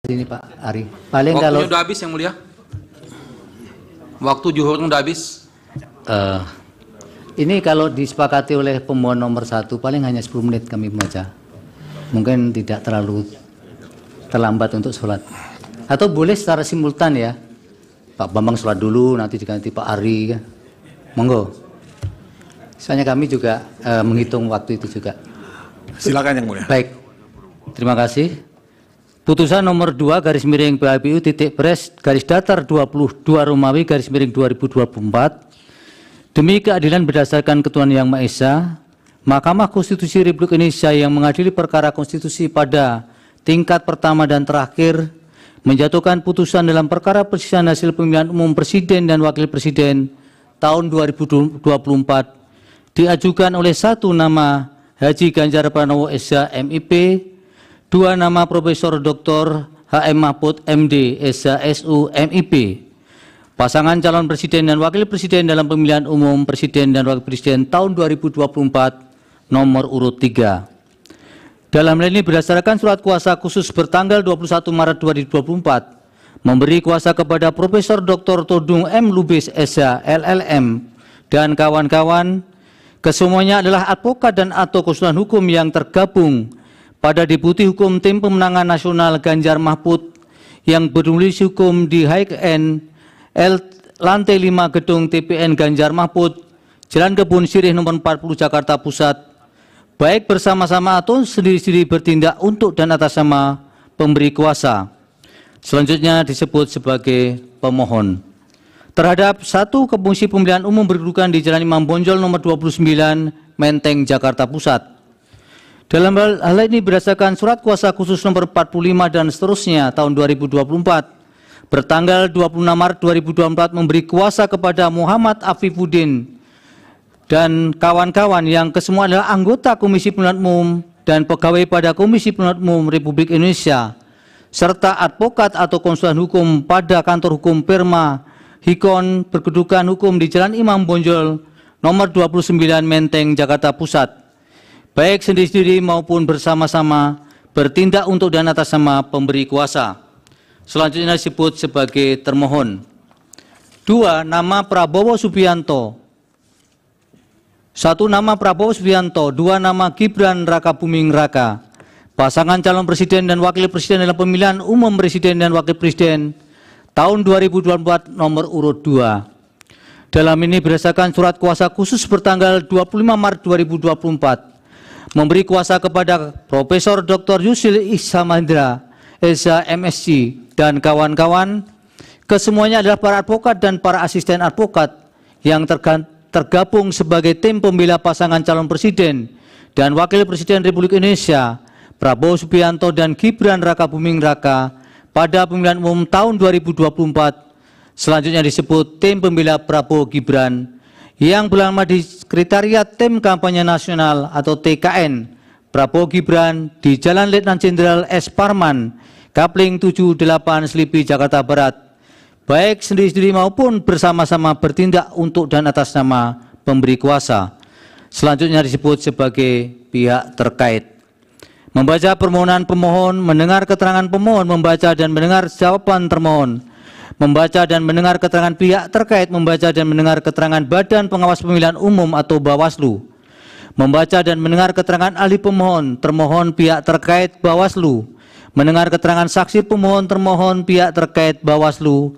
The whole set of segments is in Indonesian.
ini Pak Ari. Paling Waktunya kalau udah habis Yang Mulia. Waktu juhur udah habis. ini kalau disepakati oleh pemohon nomor 1 paling hanya 10 menit kami membaca. Mungkin tidak terlalu terlambat untuk sholat. Atau boleh secara simultan ya. Pak Bambang sholat dulu, nanti diganti Pak Ari. Monggo. Soalnya kami juga menghitung waktu itu juga. Silakan Yang Mulia. Baik. Terima kasih. Putusan nomor 2 garis miring PHBU titik pres garis datar 22 Romawi garis miring 2024 demi keadilan berdasarkan ketuhanan yang Maha Esa, Mahkamah Konstitusi Republik Indonesia yang mengadili perkara konstitusi pada tingkat pertama dan terakhir menjatuhkan putusan dalam perkara perselisihan hasil pemilihan umum presiden dan wakil presiden tahun 2024 diajukan oleh 1 nama Haji Ganjar Pranowo SH MIP, 2 nama Profesor Dr. HM Mahfud MD SH SU MIP. Pasangan calon presiden dan wakil presiden dalam pemilihan umum presiden dan wakil presiden tahun 2024 nomor urut 3. Dalam hal ini berdasarkan surat kuasa khusus bertanggal 21 Maret 2024 memberi kuasa kepada Profesor Dr. Todung M. Lubis SH LLM dan kawan-kawan, kesemuanya adalah advokat dan atau konsultan hukum yang tergabung pada Deputi Hukum Tim Pemenangan Nasional Ganjar Mahfud yang bernulis hukum di HKN L lantai 5 gedung TPN Ganjar Mahfud, Jalan Kebun Sirih nomor 40 Jakarta Pusat, baik bersama-sama atau sendiri-sendiri bertindak untuk dan atas nama pemberi kuasa. Selanjutnya disebut sebagai pemohon. Terhadap 1 Komisi Pemilihan Umum berkedudukan di Jalan Imam Bonjol nomor 29 Menteng Jakarta Pusat. Dalam hal ini berdasarkan surat kuasa khusus nomor 45 dan seterusnya tahun 2024 bertanggal 26 Maret 2024 memberi kuasa kepada Muhammad Afifuddin dan kawan-kawan yang kesemua adalah anggota Komisi Pemilihan Umum dan pegawai pada Komisi Pemilihan Umum Republik Indonesia serta advokat atau konsultan hukum pada kantor hukum Perma Hikon berkedudukan hukum di Jalan Imam Bonjol nomor 29 Menteng Jakarta Pusat, baik sendiri-sendiri maupun bersama-sama bertindak untuk dan atas nama pemberi kuasa. Selanjutnya disebut sebagai termohon. 2. Nama Prabowo Subianto. 1 nama Prabowo Subianto, 2 nama Gibran Rakabuming Raka, pasangan calon presiden dan wakil presiden dalam pemilihan umum presiden dan wakil presiden tahun 2024 nomor urut 2. Dalam ini berdasarkan surat kuasa khusus bertanggal 25 Maret 2024 memberi kuasa kepada Profesor Dr. Yusril Ihsamadra SH MSc dan kawan-kawan, kesemuanya adalah para advokat dan para asisten advokat yang tergabung sebagai tim pembela pasangan calon presiden dan wakil presiden Republik Indonesia Prabowo Subianto dan Gibran Rakabuming Raka pada pemilihan umum tahun 2024. Selanjutnya disebut tim pembela Prabowo Gibran yang berlama di Sekretariat Tim Kampanye Nasional atau TKN Prabowo Gibran di Jalan Letnan Jenderal S. Parman, Kapling 78 Selipi, Jakarta Barat, baik sendiri-sendiri maupun bersama-sama bertindak untuk dan atas nama pemberi kuasa. Selanjutnya disebut sebagai pihak terkait. Membaca permohonan pemohon, mendengar keterangan pemohon, membaca dan mendengar jawaban termohon, membaca dan mendengar keterangan pihak terkait, membaca dan mendengar keterangan Badan Pengawas Pemilihan Umum atau Bawaslu, membaca dan mendengar keterangan ahli pemohon, termohon pihak terkait Bawaslu, mendengar keterangan saksi pemohon, termohon pihak terkait Bawaslu,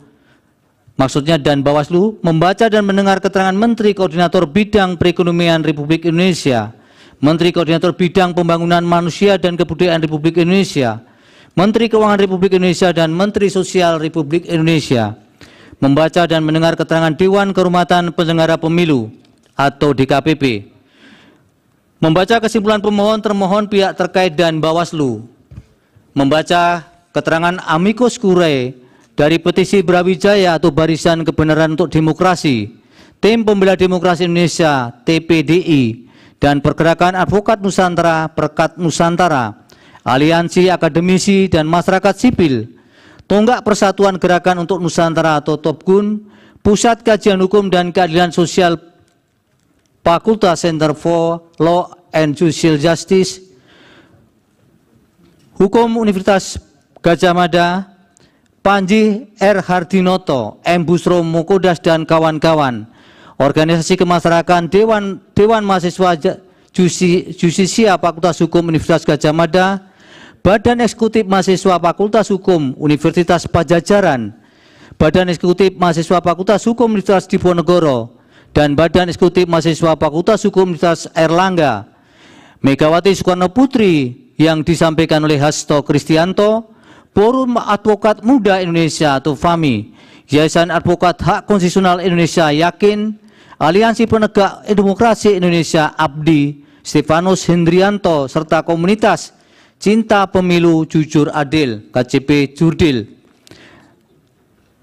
maksudnya dan Bawaslu, membaca dan mendengar keterangan Menteri Koordinator Bidang Perekonomian Republik Indonesia, Menteri Koordinator Bidang Pembangunan Manusia dan Kebudayaan Republik Indonesia, Menteri Keuangan Republik Indonesia dan Menteri Sosial Republik Indonesia, membaca dan mendengar keterangan Dewan Kehormatan Penyelenggara Pemilu atau DKPP, membaca kesimpulan pemohon, termohon pihak terkait dan Bawaslu, membaca keterangan amicus curiae dari petisi Brawijaya atau Barisan Kebenaran untuk Demokrasi, Tim Pembela Demokrasi Indonesia TPDI, dan Pergerakan Advokat Nusantara Perkat Nusantara, Aliansi Akademisi dan Masyarakat Sipil, Tonggak Persatuan Gerakan untuk Nusantara atau TOPGUN, Pusat Kajian Hukum dan Keadilan Sosial Fakultas Center for Law and Social Justice, Hukum Universitas Gajah Mada, Panji R. Hardinoto, M. Busro Mukodas dan kawan-kawan, organisasi kemasyarakatan, Dewan Mahasiswa Jusisia Fakultas Hukum Universitas Gajah Mada, Badan Eksekutif Mahasiswa Fakultas Hukum Universitas Pajajaran, Badan Eksekutif Mahasiswa Fakultas Hukum Universitas Diponegoro, dan Badan Eksekutif Mahasiswa Fakultas Hukum Universitas Airlangga, Megawati Soekarno Putri yang disampaikan oleh Hasto Kristianto, Forum Advokat Muda Indonesia atau FAMI, Yayasan Advokat Hak Konstitusional Indonesia Yakin, Aliansi Penegak Demokrasi Indonesia ABDI, Stefanus Hendrianto, serta komunitas Cinta Pemilu Jujur Adil KCP Jurdil.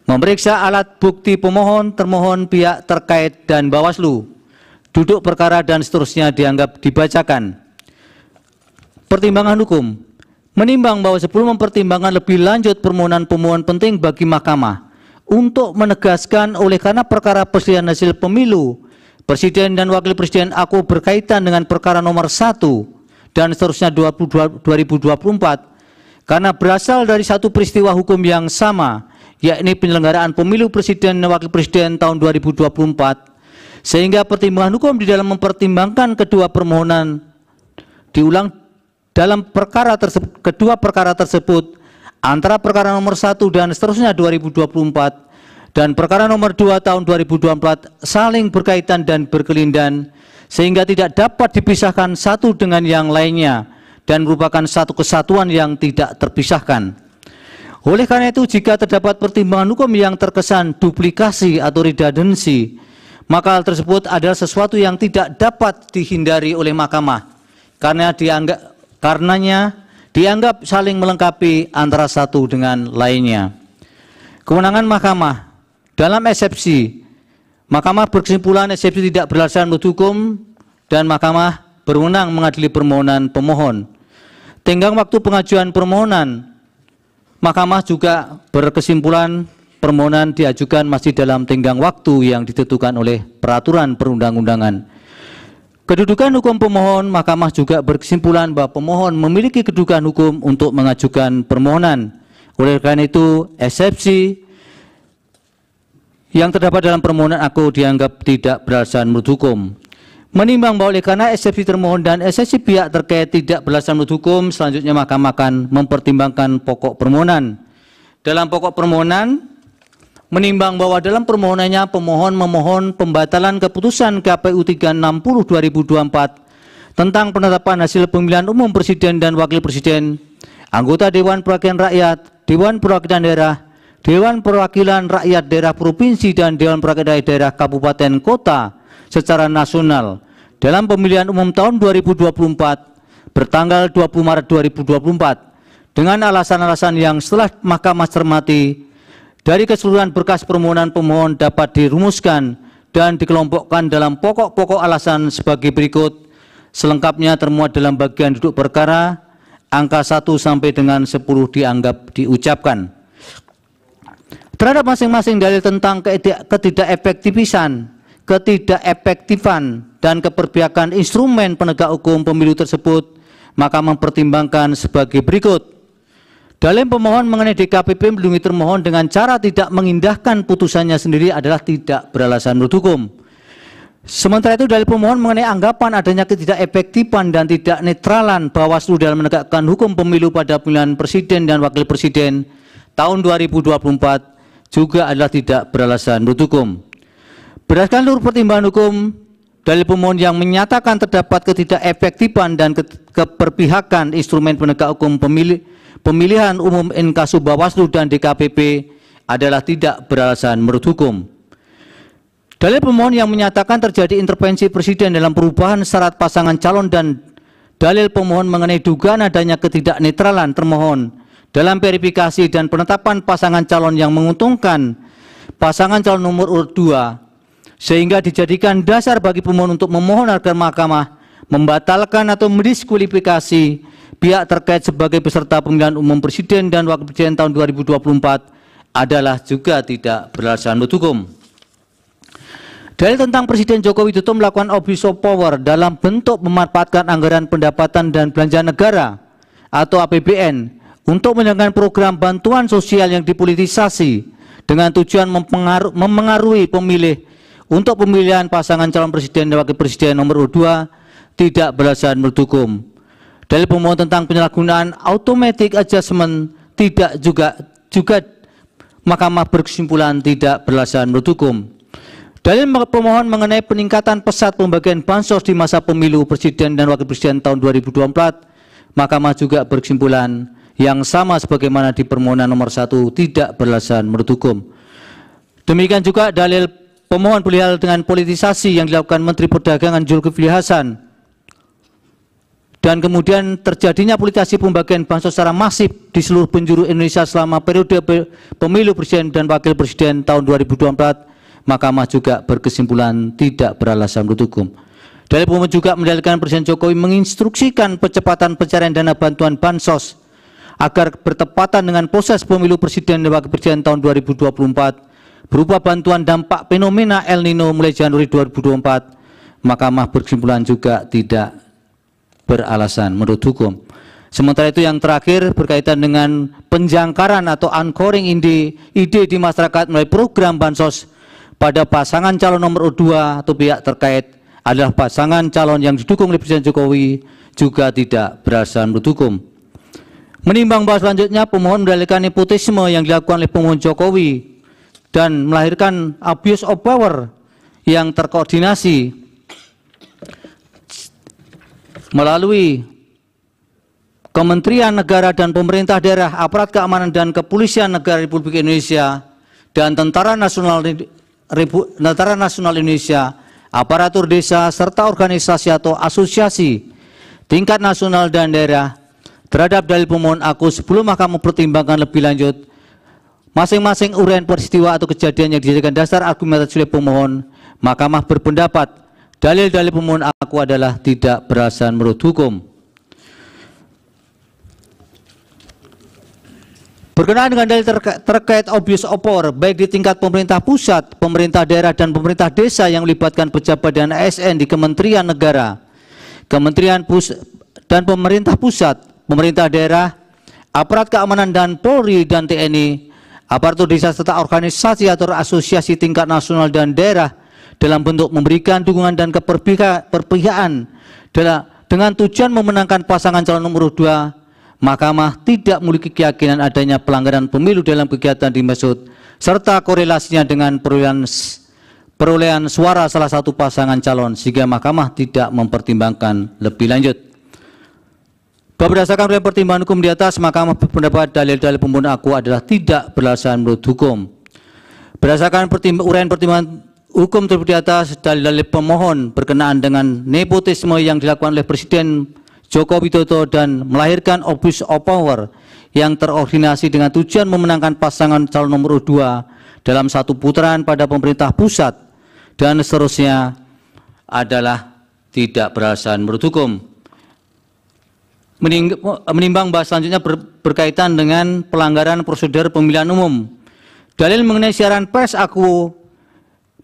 Memeriksa alat bukti pemohon, termohon, pihak terkait, dan Bawaslu. Duduk perkara dan seterusnya dianggap dibacakan. Pertimbangan hukum. Menimbang bahwa sebelum mempertimbangkan lebih lanjut permohonan pemohon penting bagi Mahkamah untuk menegaskan oleh karena perkara perselisihan hasil pemilu Presiden dan Wakil Presiden aku berkaitan dengan perkara nomor 1 dan seterusnya 2024 karena berasal dari satu peristiwa hukum yang sama, yakni penyelenggaraan pemilu Presiden dan Wakil Presiden tahun 2024, sehingga pertimbangan hukum di dalam mempertimbangkan kedua permohonan diulang dalam kedua perkara tersebut antara perkara nomor 1 dan seterusnya 2024 dan perkara nomor 2 tahun 2024 saling berkaitan dan berkelindan sehingga tidak dapat dipisahkan satu dengan yang lainnya dan merupakan satu kesatuan yang tidak terpisahkan. Oleh karena itu, jika terdapat pertimbangan hukum yang terkesan duplikasi atau redundansi, maka hal tersebut adalah sesuatu yang tidak dapat dihindari oleh Mahkamah karenanya dianggap saling melengkapi antara satu dengan lainnya. Kewenangan Mahkamah. Dalam eksepsi, Mahkamah berkesimpulan eksepsi tidak beralasan menurut hukum dan Mahkamah berwenang mengadili permohonan pemohon. Tenggang waktu pengajuan permohonan, Mahkamah juga berkesimpulan permohonan diajukan masih dalam tenggang waktu yang ditentukan oleh peraturan perundang-undangan. Kedudukan hukum pemohon, Mahkamah juga berkesimpulan bahwa pemohon memiliki kedudukan hukum untuk mengajukan permohonan. Oleh karena itu, eksepsi yang terdapat dalam permohonan aku dianggap tidak beralasan menurut hukum. Menimbang bahwa oleh karena eksepsi termohon dan eksepsi pihak terkait tidak beralasan menurut hukum, selanjutnya Mahkamah akan mempertimbangkan pokok permohonan. Dalam pokok permohonan, menimbang bahwa dalam permohonannya pemohon memohon pembatalan keputusan KPU 360/2024 tentang penetapan hasil pemilihan umum Presiden dan Wakil Presiden, anggota Dewan Perwakilan Rakyat, Dewan Perwakilan Daerah, Dewan Perwakilan Rakyat Daerah Provinsi dan Dewan Perwakilan Daerah Kabupaten Kota secara nasional dalam pemilihan umum tahun 2024 bertanggal 20 Maret 2024 dengan alasan-alasan yang setelah Mahkamah cermati dari keseluruhan berkas permohonan pemohon dapat dirumuskan dan dikelompokkan dalam pokok-pokok alasan sebagai berikut, selengkapnya termuat dalam bagian duduk perkara, angka 1 sampai dengan 10 dianggap diucapkan. Terhadap masing-masing dalil tentang ketidakefektifan dan keberpihakan instrumen penegak hukum pemilu tersebut, maka mempertimbangkan sebagai berikut. Dalil pemohon mengenai DKPP melindungi termohon dengan cara tidak mengindahkan putusannya sendiri adalah tidak beralasan menurut hukum. Sementara itu, dalil pemohon mengenai anggapan adanya ketidakefektifan dan tidak netralan Bawaslu dalam menegakkan hukum pemilu pada pemilihan Presiden dan Wakil Presiden tahun 2024 juga adalah tidak beralasan menurut hukum. Berdasarkan seluruh pertimbangan hukum, dalil pemohon yang menyatakan terdapat ketidakefektifan dan keberpihakan instrumen penegak hukum pemilihan umum inkasu Bawaslu dan DKPP adalah tidak beralasan menurut hukum. Dalil pemohon yang menyatakan terjadi intervensi Presiden dalam perubahan syarat pasangan calon dan dalil pemohon mengenai dugaan adanya ketidaknetralan termohon dalam verifikasi dan penetapan pasangan calon yang menguntungkan pasangan calon nomor urut 2 sehingga dijadikan dasar bagi pemohon untuk memohon agar Mahkamah membatalkan atau mendiskualifikasi pihak terkait sebagai peserta pemilihan umum Presiden dan Wakil Presiden tahun 2024 adalah juga tidak beralasan menurut hukum. Dalil tentang Presiden Joko Widodo melakukan abuse of power dalam bentuk memanfaatkan anggaran pendapatan dan belanja negara atau APBN untuk menjalankan program bantuan sosial yang dipolitisasi dengan tujuan memengaruhi pemilih untuk pemilihan pasangan calon presiden dan wakil presiden nomor 2 tidak beralasan menurut hukum. Dalil pemohon tentang penyalahgunaan automatic adjustment tidak juga Mahkamah berkesimpulan tidak beralasan menurut hukum. Dalil pemohon mengenai peningkatan pesat pembagian bansos di masa pemilu presiden dan wakil presiden tahun 2024, Mahkamah juga berkesimpulan yang sama sebagaimana di permohonan nomor 1 tidak beralasan menurut hukum. Demikian juga dalil pemohon perihal dengan politisasi yang dilakukan Menteri Perdagangan Zulkifli Hasan dan kemudian terjadinya politisasi pembagian bansos secara masif di seluruh penjuru Indonesia selama periode pemilu presiden dan wakil presiden tahun 2024, Mahkamah juga berkesimpulan tidak beralasan menurut hukum. Dalil pemohon juga mendalilkan Presiden Jokowi menginstruksikan percepatan pencarian dana bantuan bansos agar bertepatan dengan proses pemilu presiden dan wakil presiden tahun 2024 berupa bantuan dampak fenomena El Nino mulai Januari 2024, Mahkamah berkesimpulan juga tidak beralasan menurut hukum. Sementara itu yang terakhir berkaitan dengan penjangkaran atau anchoring ide di masyarakat melalui program bansos pada pasangan calon nomor 2 atau pihak terkait adalah pasangan calon yang didukung oleh Presiden Jokowi juga tidak beralasan menurut hukum. Menimbang bahwa selanjutnya pemohon mendalilkan nepotisme yang dilakukan oleh pemohon Jokowi dan melahirkan abuse of power yang terkoordinasi melalui Kementerian Negara dan pemerintah daerah, aparat keamanan dan kepolisian negara Republik Indonesia dan Tentara Nasional Indonesia, aparatur desa serta organisasi atau asosiasi tingkat nasional dan daerah terhadap dalil pemohon aku sebelum Mahkamah pertimbangkan lebih lanjut masing-masing uraian peristiwa atau kejadian yang dijadikan dasar argumentasi oleh pemohon, Mahkamah berpendapat dalil-dalil pemohon aku adalah tidak beralasan menurut hukum. Berkenaan dengan dalil terkait abuse of power, baik di tingkat pemerintah pusat, pemerintah daerah, dan pemerintah desa yang melibatkan pejabat dan ASN di Kementerian Negara, Kementerian dan pemerintah pusat, pemerintah daerah, aparat keamanan dan Polri dan TNI, aparatur desa serta organisasi atau asosiasi tingkat nasional dan daerah dalam bentuk memberikan dukungan dan keperpihakan dengan tujuan memenangkan pasangan calon nomor 2, Mahkamah tidak memiliki keyakinan adanya pelanggaran pemilu dalam kegiatan dimaksud serta korelasinya dengan perolehan suara salah satu pasangan calon sehingga Mahkamah tidak mempertimbangkan lebih lanjut. Berdasarkan pertimbangan hukum di atas, Mahkamah berpendapat dalil-dalil pemohon aku adalah tidak beralasan menurut hukum. Berdasarkan uraian pertimbangan hukum tersebut di atas, dalil-dalil pemohon berkenaan dengan nepotisme yang dilakukan oleh Presiden Joko Widodo dan melahirkan abuse of power yang terkoordinasi dengan tujuan memenangkan pasangan calon nomor 2 dalam satu putaran pada pemerintah pusat dan seterusnya adalah tidak beralasan menurut hukum. Menimbang bahwa selanjutnya berkaitan dengan pelanggaran prosedur pemilihan umum. Dalil mengenai siaran pers aku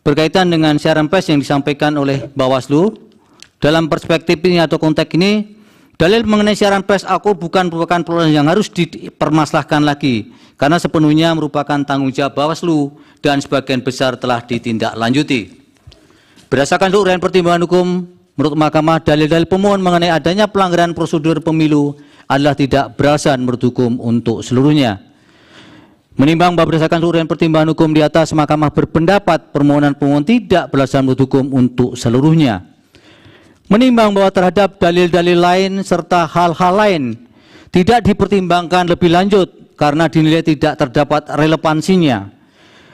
berkaitan dengan siaran pers yang disampaikan oleh Bawaslu. Dalam perspektif ini atau konteks ini, dalil mengenai siaran pers aku bukan merupakan persoalan yang harus dipermasalahkan lagi karena sepenuhnya merupakan tanggung jawab Bawaslu dan sebagian besar telah ditindaklanjuti. Berdasarkan uraian pertimbangan hukum, menurut Mahkamah dalil-dalil pemohon mengenai adanya pelanggaran prosedur pemilu adalah tidak beralasan menurut hukum untuk seluruhnya. Menimbang bahwa berdasarkan uraian pertimbangan hukum di atas, Mahkamah berpendapat permohonan pemohon tidak beralasan menurut hukum untuk seluruhnya. Menimbang bahwa terhadap dalil-dalil lain serta hal-hal lain tidak dipertimbangkan lebih lanjut karena dinilai tidak terdapat relevansinya.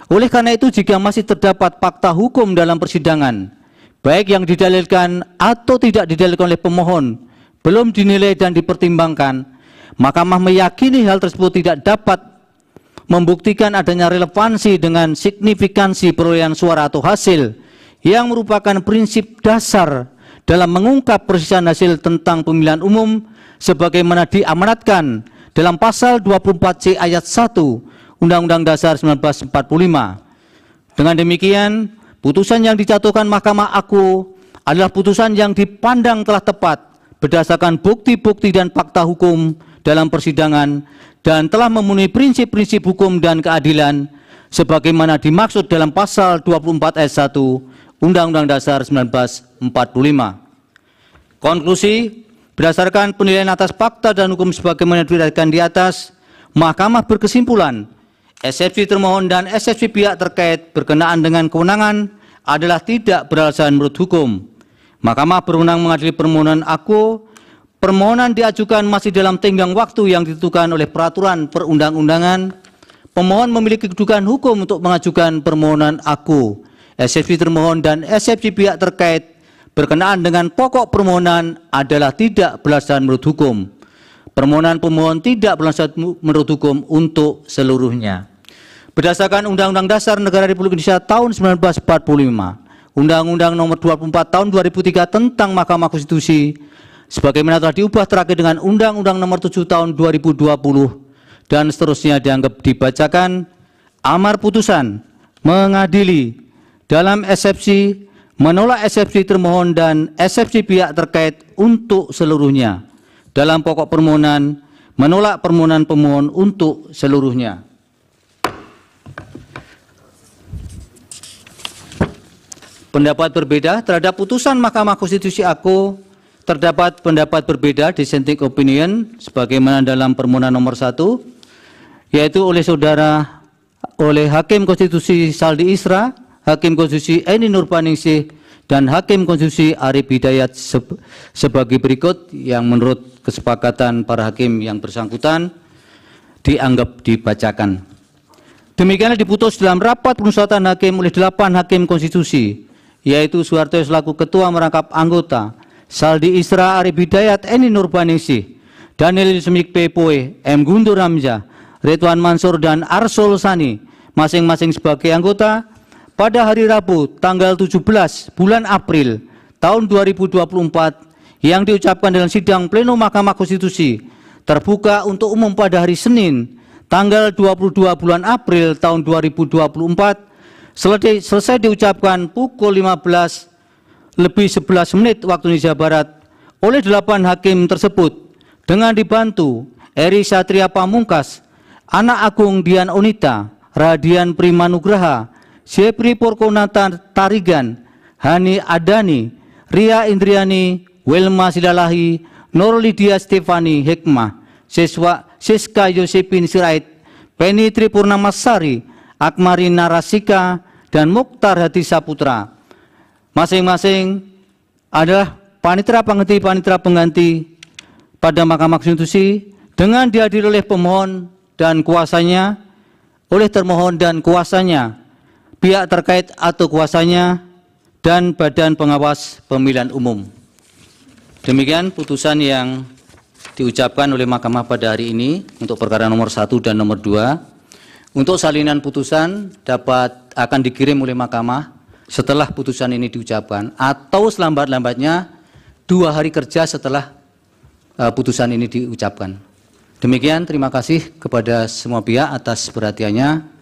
Oleh karena itu, jika masih terdapat fakta hukum dalam persidangan, baik yang didalilkan atau tidak didalilkan oleh pemohon, belum dinilai dan dipertimbangkan, Mahkamah meyakini hal tersebut tidak dapat membuktikan adanya relevansi dengan signifikansi perolehan suara atau hasil yang merupakan prinsip dasar dalam mengungkap perselisihan hasil tentang pemilihan umum sebagaimana diamanatkan dalam pasal 24C ayat 1 Undang-Undang Dasar 1945. Dengan demikian, putusan yang dijatuhkan Mahkamah aku adalah putusan yang dipandang telah tepat berdasarkan bukti-bukti dan fakta hukum dalam persidangan dan telah memenuhi prinsip-prinsip hukum dan keadilan sebagaimana dimaksud dalam pasal 24 ayat 1 Undang-Undang Dasar 1945. Konklusi, berdasarkan penilaian atas fakta dan hukum sebagaimana diuraikan di atas, Mahkamah berkesimpulan, eksepsi termohon dan eksepsi pihak terkait berkenaan dengan kewenangan adalah tidak beralasan menurut hukum. Mahkamah berwenang mengadili permohonan aku. Permohonan diajukan masih dalam tenggang waktu yang ditentukan oleh peraturan perundang-undangan. Pemohon memiliki kedudukan hukum untuk mengajukan permohonan aku. Eksepsi termohon dan eksepsi pihak terkait berkenaan dengan pokok permohonan adalah tidak beralasan menurut hukum. Permohonan pemohon tidak beralasan menurut hukum untuk seluruhnya. Berdasarkan Undang-Undang Dasar Negara Republik Indonesia tahun 1945, Undang-Undang Nomor 24 tahun 2003 tentang Mahkamah Konstitusi, sebagaimana telah diubah terakhir dengan Undang-Undang Nomor 7 tahun 2020 dan seterusnya dianggap dibacakan, amar putusan mengadili dalam eksepsi, menolak eksepsi termohon dan eksepsi pihak terkait untuk seluruhnya. Dalam pokok permohonan, menolak permohonan pemohon untuk seluruhnya. Pendapat berbeda terhadap putusan Mahkamah Konstitusi aku. Terdapat pendapat berbeda dissenting opinion sebagaimana dalam permohonan nomor 1, yaitu oleh Hakim Konstitusi Saldi Isra, Hakim Konstitusi Eni Nurbaningsih, dan Hakim Konstitusi Arif Hidayat sebagai berikut yang menurut kesepakatan para hakim yang bersangkutan dianggap dibacakan. Demikianlah diputus dalam rapat permusyawaratan hakim oleh 8 Hakim Konstitusi, yaitu Soeharto selaku Ketua merangkap anggota, Saldi Isra, Arif Hidayat, Eni Nurbaningsih, Daniel Yusmik Pepoe, M. Guntur Hamzah, Ridwan Mansur, dan Arsul Sani, masing-masing sebagai anggota, pada hari Rabu tanggal 17 bulan April tahun 2024 yang diucapkan dalam sidang pleno Mahkamah Konstitusi terbuka untuk umum pada hari Senin tanggal 22 bulan April tahun 2024 selesai diucapkan pukul 15:11 waktu Indonesia Barat oleh 8 hakim tersebut dengan dibantu Eri Satria Pamungkas, Anak Agung Dian Onita, Radian Primanugraha, Sepri Porkonata Tarigan, Hani Adani, Ria Indriani, Wilma Sidalahi, Nur Lydia Stefani Hikmah, Siska Yosepin Sirait, Penny Tripurnamasari, Akmari Narasika, dan Mukhtar Hadi Saputra. Masing-masing adalah panitera pengganti pada Mahkamah Konstitusi dengan dihadiri oleh pemohon dan kuasanya, oleh termohon dan kuasanya, pihak terkait atau kuasanya, dan Badan Pengawas Pemilihan Umum. Demikian putusan yang diucapkan oleh Mahkamah pada hari ini untuk perkara nomor 1 dan nomor 2. Untuk salinan putusan akan dikirim oleh Mahkamah setelah putusan ini diucapkan atau selambat-lambatnya 2 hari kerja setelah putusan ini diucapkan. Demikian, terima kasih kepada semua pihak atas perhatiannya.